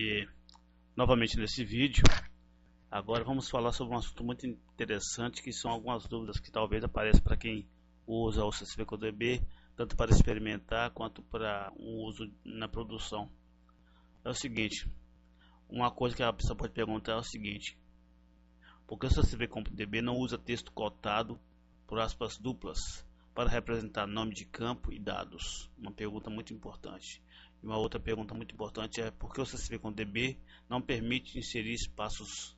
E novamente nesse vídeo, agora vamos falar sobre um assunto muito interessante, que são algumas dúvidas que talvez apareçam para quem usa o CSV-CoDB, tanto para experimentar quanto para um uso na produção. É o seguinte, uma coisa que a pessoa pode perguntar é o seguinte: por que o CSV-CoDB não usa texto cotado por aspas duplas para representar nome de campo e dados? Uma pergunta muito importante. E uma outra pergunta muito importante é por que o CSV-CoDB não permite inserir espaços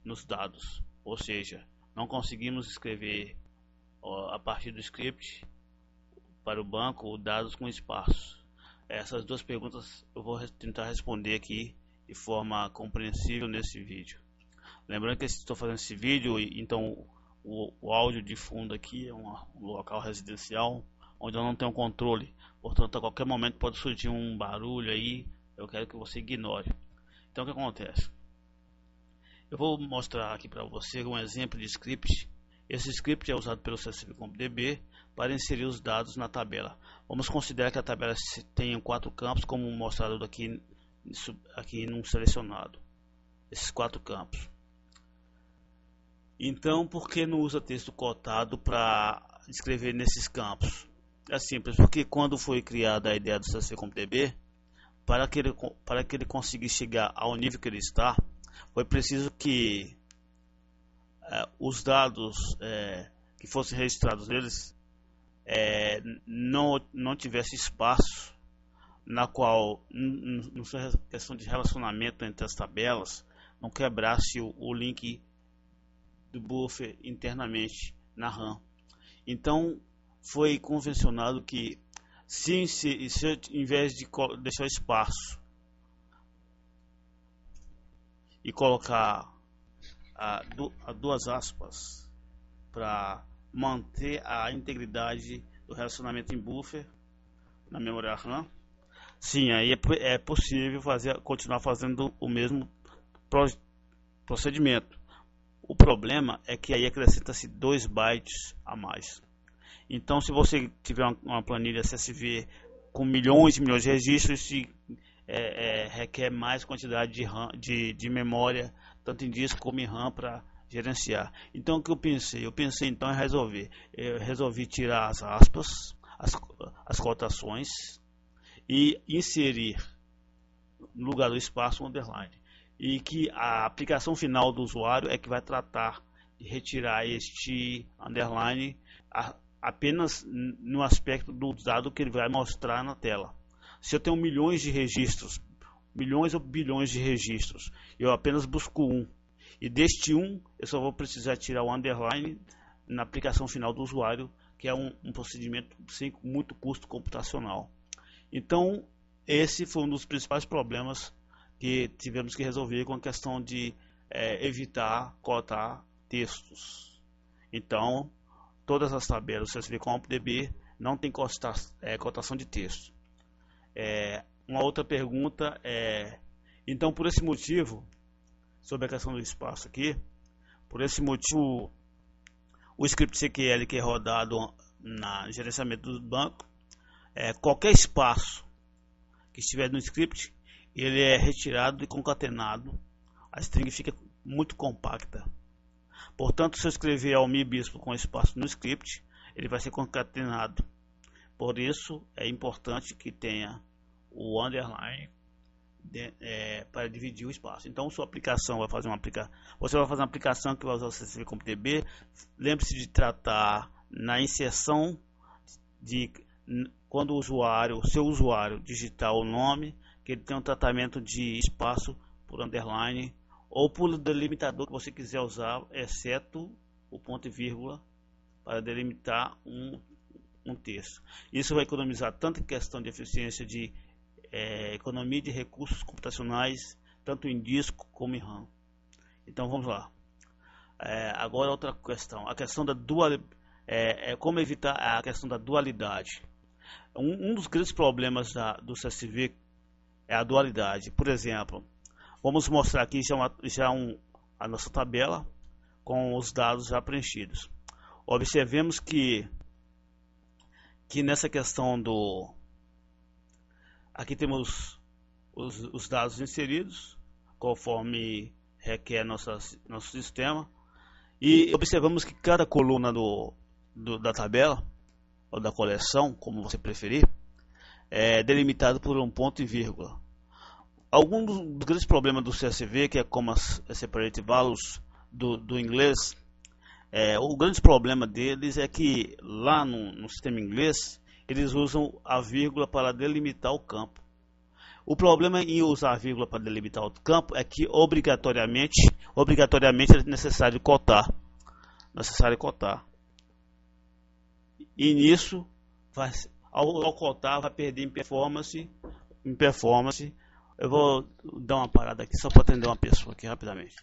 nos dados, ou seja, não conseguimos escrever a partir do script para o banco dados com espaços. Essas duas perguntas eu vou tentar responder aqui de forma compreensível nesse vídeo. Lembrando que estou fazendo esse vídeo, então o áudio de fundo aqui é um local residencial onde eu não tenho controle, portanto a qualquer momento pode surgir um barulho aí, eu quero que você ignore. Então o que acontece? Eu vou mostrar aqui para você um exemplo de script. Esse script é usado pelo CSV-CoDB para inserir os dados na tabela. Vamos considerar que a tabela tenha 4 campos, como mostrado aqui num selecionado. Esses 4 campos. Então, por que não usa texto cotado para escrever nesses campos? É simples, porque quando foi criada a ideia do CSV-CoDB, para que ele conseguisse chegar ao nível que ele está, foi preciso que os dados que fossem registrados neles não tivesse espaço, na qual, não seja questão de relacionamento entre as tabelas, não quebrasse o link do buffer internamente na RAM. Então foi convencionado que se em vez de deixar espaço e colocar a duas aspas para manter a integridade do relacionamento em buffer na memória RAM, sim, aí é possível continuar fazendo o mesmo procedimento. O problema é que aí acrescenta-se 2 bytes a mais. Então, se você tiver uma planilha CSV com milhões e milhões de registros, requer mais quantidade de memória, tanto em disco como em RAM, para gerenciar. Então, o que eu pensei? Eu pensei então em resolver. Eu resolvi tirar as aspas, as cotações, e inserir no lugar do espaço um underline. E que a aplicação final do usuário é que vai tratar de retirar este underline apenas no aspecto do dado que ele vai mostrar na tela. Se eu tenho milhões de registros, milhões ou bilhões de registros, eu apenas busco um, e deste um eu só vou precisar tirar o underline na aplicação final do usuário, que é um procedimento sem muito custo computacional. Então esse foi um dos principais problemas que tivemos que resolver com a questão de evitar cotar textos. Então todas as tabelas do CSV-CoDB não tem cotação de texto. Uma outra pergunta então, por esse motivo, sobre a questão do espaço aqui, por esse motivo, o script CQL que é rodado no gerenciamento do banco, qualquer espaço que estiver no script, ele é retirado e concatenado, a string fica muito compacta. Portanto, se eu escrever Almir Bispo com espaço no script, ele vai ser concatenado. Por isso é importante que tenha o underline para dividir o espaço. Então, sua aplicação vai fazer você vai fazer uma aplicação que vai usar o CSV-CoDB. Lembre-se de tratar na inserção de quando o seu usuário digitar o nome, que ele tem um tratamento de espaço por underline ou por delimitador que você quiser usar, exceto o ponto e vírgula, para delimitar um texto. Isso vai economizar tanto em questão de eficiência de economia de recursos computacionais, tanto em disco como em RAM. Então vamos lá. Agora outra questão, a questão da como evitar a questão da dualidade. Um dos grandes problemas do CSV é a dualidade. Por exemplo, vamos mostrar aqui a nossa tabela com os dados já preenchidos. Observemos que nessa questão aqui temos os dados inseridos, conforme requer nosso sistema. E observamos que cada coluna da tabela, ou da coleção, como você preferir, é delimitado por um ponto e vírgula. Alguns dos grandes problemas do CSV, que é como as separate values do inglês, o grande problema deles é que lá no sistema inglês, eles usam a vírgula para delimitar o campo. O problema em usar a vírgula para delimitar o campo é que obrigatoriamente é necessário cotar. E nisso, ao cotar, vai perder em performance. Eu vou dar uma parada aqui só para atender uma pessoa aqui rapidamente.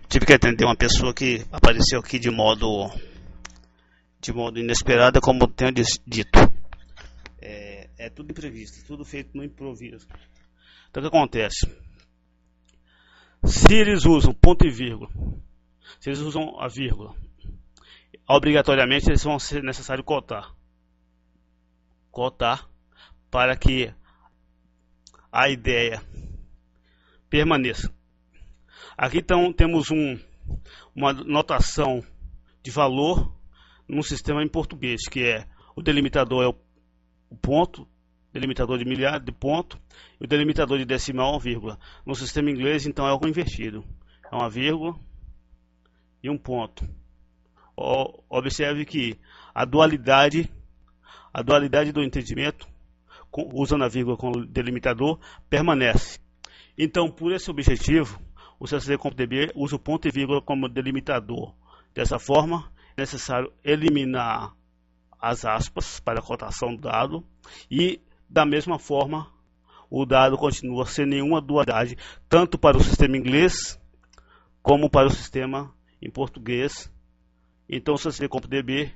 Tive que atender uma pessoa que apareceu aqui de modo inesperado, como tenho dito. É tudo imprevisto, tudo feito no improviso. Então o que acontece? Se eles usam ponto e vírgula, se eles usam a vírgula, obrigatoriamente eles vão ser necessário cotar para que a ideia permaneça. Aqui então temos uma notação de valor num sistema em português, que é o delimitador é o ponto, delimitador de milhar de ponto, e o delimitador de decimal é uma vírgula. No sistema inglês então é algo invertido, é uma vírgula e um ponto. Observe que a dualidade do entendimento, usando a vírgula como delimitador, permanece. Então, por esse objetivo, o CSV.db usa o ponto e vírgula como delimitador. Dessa forma, é necessário eliminar as aspas para a cotação do dado e, da mesma forma, o dado continua sem nenhuma dualidade, tanto para o sistema inglês como para o sistema em português. Então, o CSV.db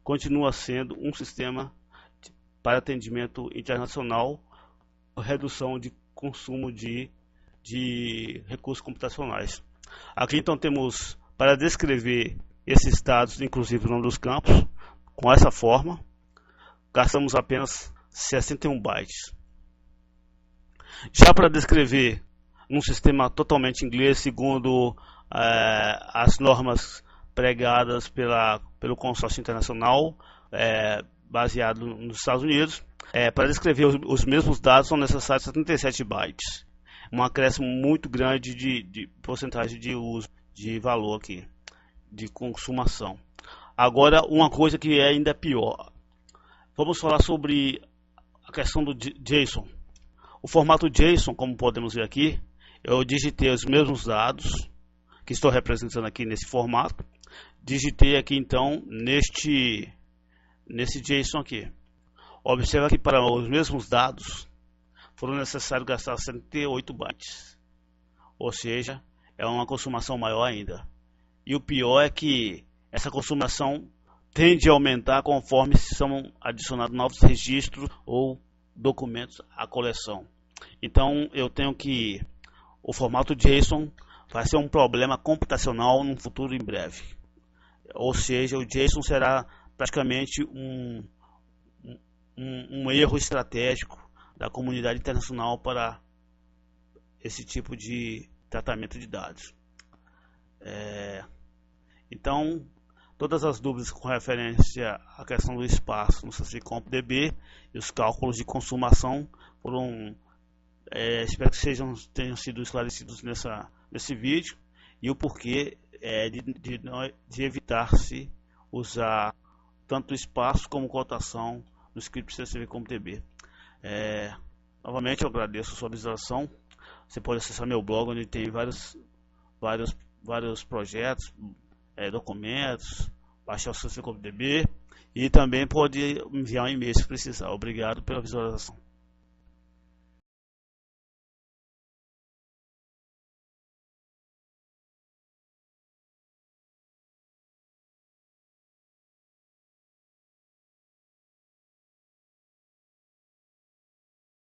continua sendo um sistema para atendimento internacional, redução de consumo de recursos computacionais. Aqui então temos, para descrever esses dados, inclusive o nome dos campos, com essa forma, gastamos apenas 61 bytes. Já para descrever num sistema totalmente inglês, segundo as normas pregadas pelo consórcio internacional, baseado nos Estados Unidos, para descrever os mesmos dados são necessários 77 bytes. Um acréscimo muito grande de porcentagem de uso, de valor aqui, de consumação. Agora, uma coisa que é ainda pior. Vamos falar sobre a questão do JSON. O formato JSON, como podemos ver aqui, eu digitei os mesmos dados que estou representando aqui nesse formato. Digitei aqui então nesse JSON aqui. Observa que para os mesmos dados foram necessários gastar 78 bytes. Ou seja, é uma consumação maior ainda. E o pior é que essa consumação tende a aumentar conforme são adicionados novos registros ou documentos à coleção. Então eu tenho que o formato JSON vai ser um problema computacional no futuro em breve. Ou seja, o JSON será praticamente um erro estratégico da comunidade internacional para esse tipo de tratamento de dados. Então, todas as dúvidas com referência à questão do espaço no CSV.db e os cálculos de consumação foram, espero que tenham sido esclarecidos nesse vídeo, e o porquê de evitar-se usar tanto espaço como cotação no script CSV.db. Novamente eu agradeço a sua visualização. Você pode acessar meu blog, onde tem vários projetos, documentos, baixar o CSV.db e também pode enviar um e-mail se precisar. Obrigado pela visualização.